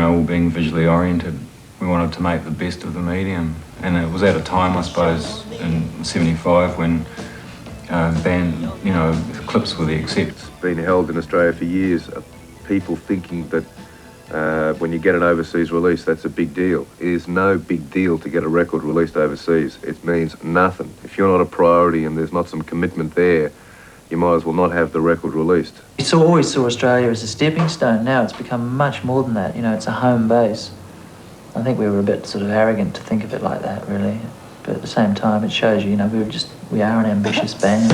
all being visually oriented, we wanted to make the best of the medium. And it was at a time, I suppose, in '75 when band, clips were the accept. It's been held in Australia for years, people thinking that when you get an overseas release, that's a big deal. It is no big deal to get a record released overseas. It means nothing. If you're not a priority and there's not some commitment there, you might as well not have the record released. We always saw Australia as a stepping stone. Now it's become much more than that. It's a home base. I think we were a bit sort of arrogant to think of it like that, really. But at the same time, it shows you, we are an ambitious band.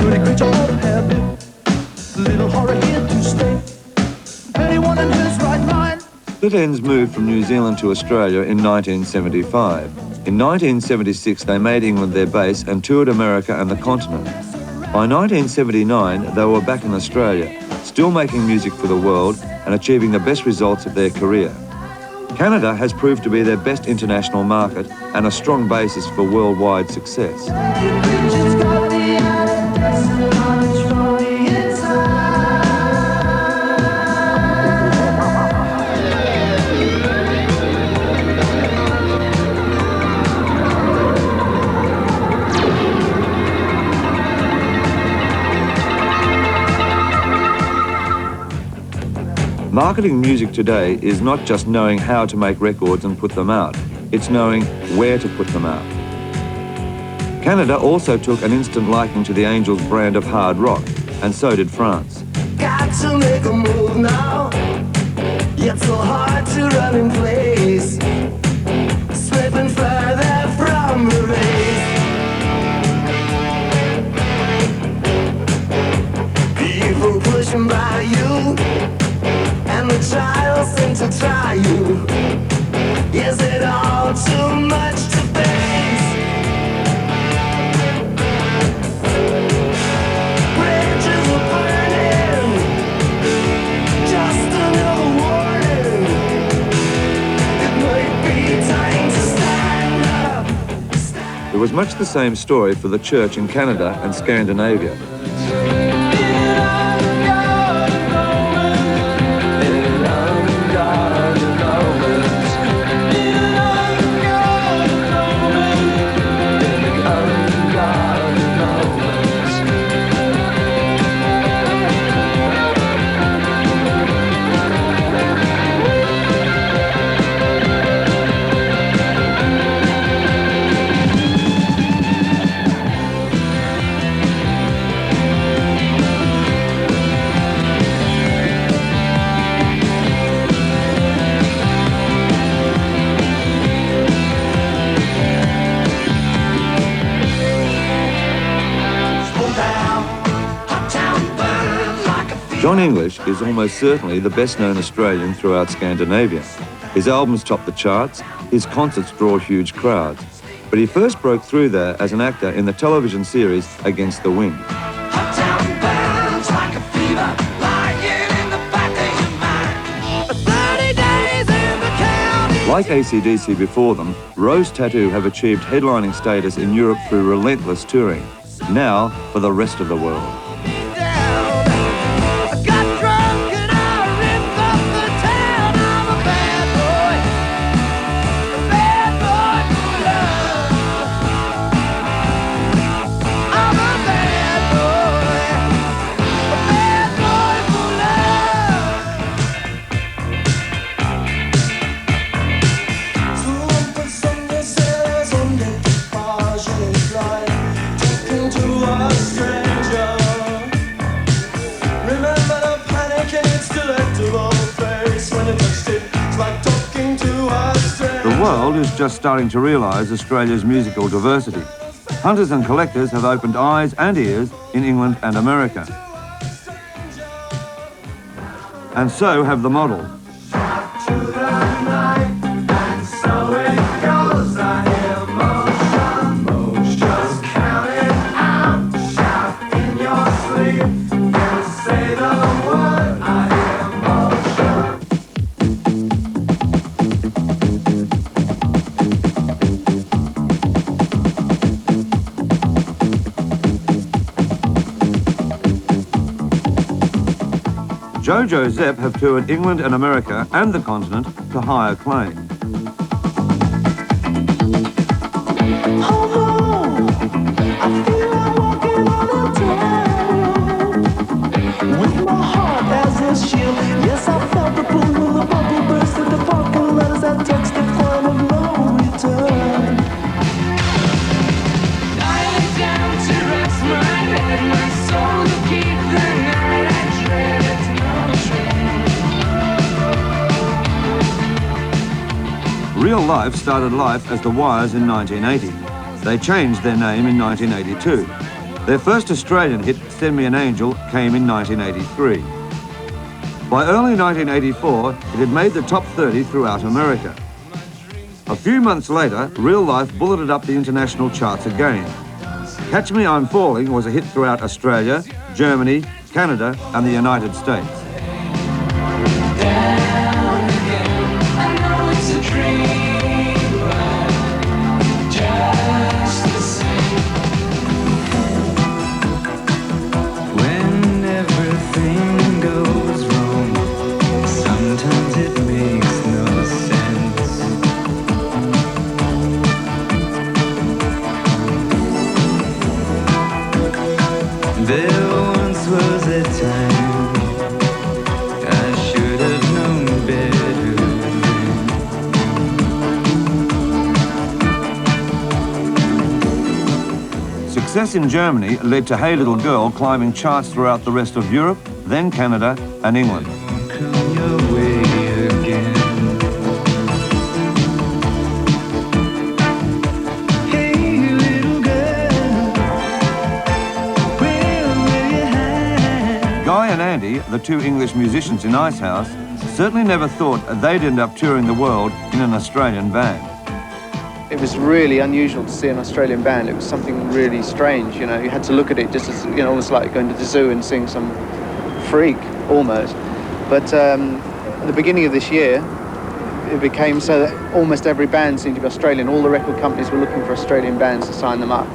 Split Enz moved from New Zealand to Australia in 1975. In 1976, they made England their base and toured America and the continent. By 1979, they were back in Australia, still making music for the world and achieving the best results of their career. Canada has proved to be their best international market and a strong basis for worldwide success. Marketing music today is not just knowing how to make records and put them out, it's knowing where to put them out. Canada also took an instant liking to the Angels brand of hard rock, and so did France. Got to make a move now, yet so hard to run in place, slipping further from the race. People pushing by you, and the trials seem to try you. Is it all too much to face? Bridges are burning, just another warning. It might be time to stand up. There was much the same story for the church in Canada and Scandinavia. John English is almost certainly the best-known Australian throughout Scandinavia. His albums top the charts, his concerts draw huge crowds. But he first broke through there as an actor in the television series Against the Wind. Like AC/DC before them, Rose Tattoo have achieved headlining status in Europe through relentless touring. Now for the rest of the world. The world is just starting to realise Australia's musical diversity. Hunters and collectors have opened eyes and ears in England and America. And so have the models. Jojo Zepp have toured England and America and the continent to high acclaim. Yes, I felt the pull when the bubble burst in the parking letters that text the point of no return. I lay down to rest my head, my soul to keep the night I dread. Real Life started life as The Wires in 1980. They changed their name in 1982. Their first Australian hit, Send Me an Angel, came in 1983. By early 1984, it had made the top 30 throughout America. A few months later, Real Life bulleted up the international charts again. Catch Me I'm Falling was a hit throughout Australia, Germany, Canada and the United States. Success in Germany led to Hey Little Girl climbing charts throughout the rest of Europe, then Canada and England. Guy and Andy, the two English musicians in Icehouse, certainly never thought they'd end up touring the world in an Australian band. It was really unusual to see an Australian band. It was something really strange, you know. You had to look at it just as, you know, almost like going to the zoo and seeing some freak, almost. But at the beginning of this year, it became so that almost every band seemed to be Australian. All the record companies were looking for Australian bands to sign them up.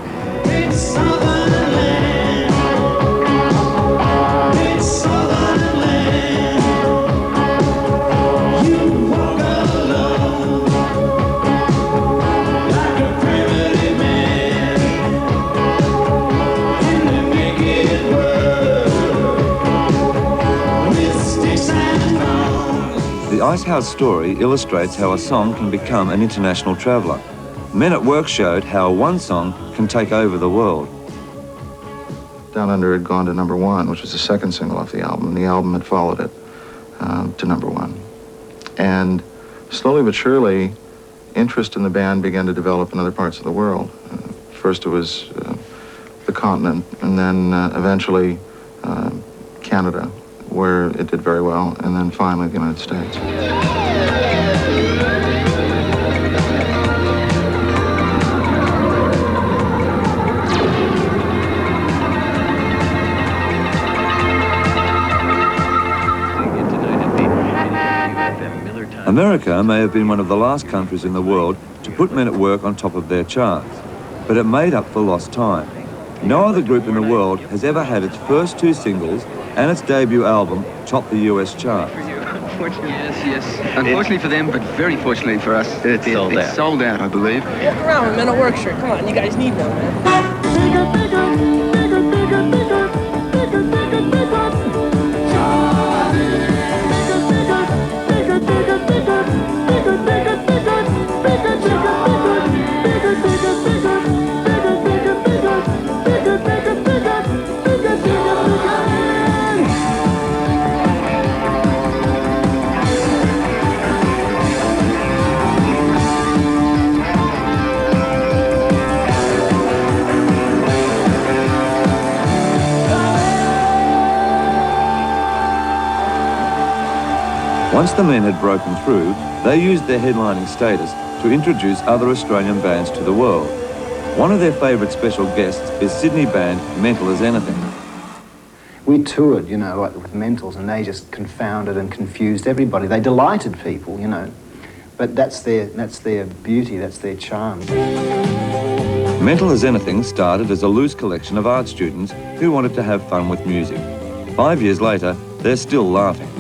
The Icehouse story illustrates how a song can become an international traveller. Men at Work showed how one song can take over the world. Down Under had gone to #1, which was the second single off the album, and the album had followed it to #1. And slowly but surely, interest in the band began to develop in other parts of the world. First it was the continent, and then eventually Canada, where it did very well, and then finally the United States. America may have been one of the last countries in the world to put Men at Work on top of their charts, but it made up for lost time. No other group in the world has ever had its first two singles and its debut album top the US chart. Yes. Unfortunately for them, but very fortunately for us, it's sold out, I believe. Walk around with Men at Work shirt. Come on, you guys need them, man. Once the Men had broken through, they used their headlining status to introduce other Australian bands to the world. One of their favourite special guests is Sydney band Mental as Anything. We toured, you know, like with Mentals, and they just confounded and confused everybody. They delighted people, you know, but that's their beauty, that's their charm. Mental as Anything started as a loose collection of art students who wanted to have fun with music. 5 years later, they're still laughing.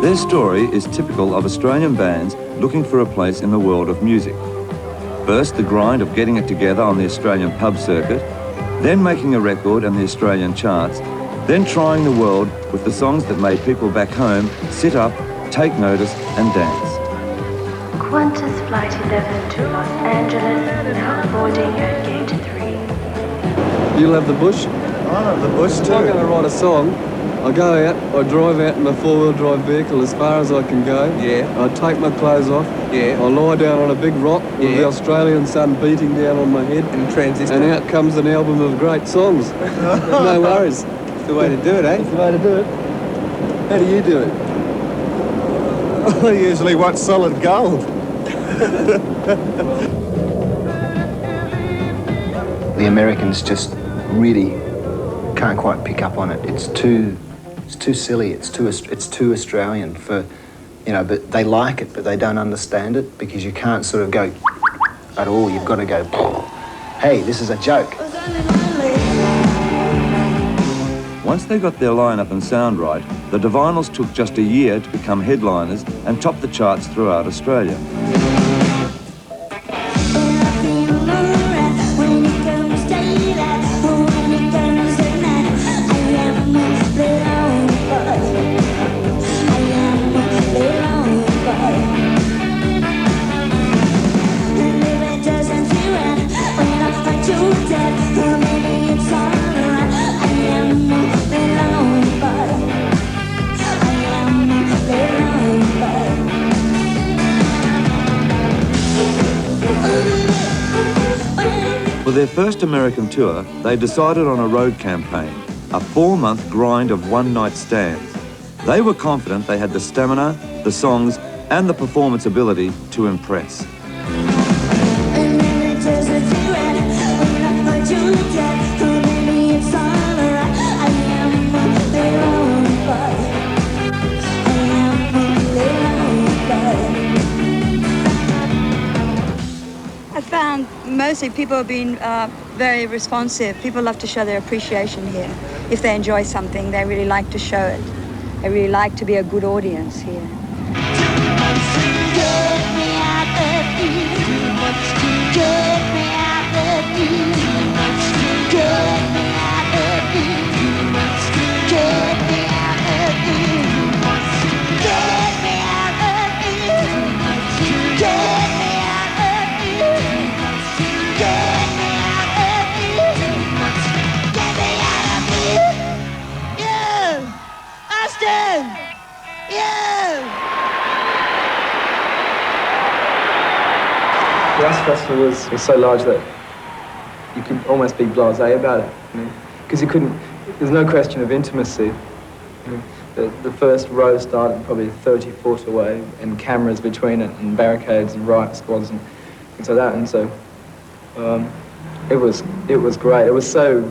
Their story is typical of Australian bands looking for a place in the world of music. First, the grind of getting it together on the Australian pub circuit, then making a record and the Australian charts, then trying the world with the songs that made people back home sit up, take notice and dance. Qantas Flight 11 to Los Angeles, now boarding at Gate 3. You love the bush? I love the bush too. If I'm going to write a song, I go out, I drive out in my four-wheel drive vehicle as far as I can go. Yeah. I take my clothes off. Yeah. I lie down on a big rock with the Australian sun beating down on my head. And transistor. And out comes an album of great songs. No worries. It's the way to do it, eh? It's the way to do it. How do you do it? I usually want solid gold. The Americans just really can't quite pick up on it. It's too silly. It's too Australian for, you know. But they like it, but they don't understand it because you can't sort of go at all. You've got to go, hey, this is a joke. Once they got their lineup and sound right, the Divinals took just a year to become headliners and top the charts throughout Australia. For their first American tour, they decided on a road campaign, a 4-month grind of one-night stands. They were confident they had the stamina, the songs, and the performance ability to impress. Mostly people have been very responsive. People love to show their appreciation here. If they enjoy something, they really like to show it. They really like to be a good audience here. The Ice Festival was so large that you could almost be blasé about it, because you couldn't. There's no question of intimacy. The first row started probably 30 foot away, and cameras between it, and barricades and riot squads and things like that. And so it was great. It was so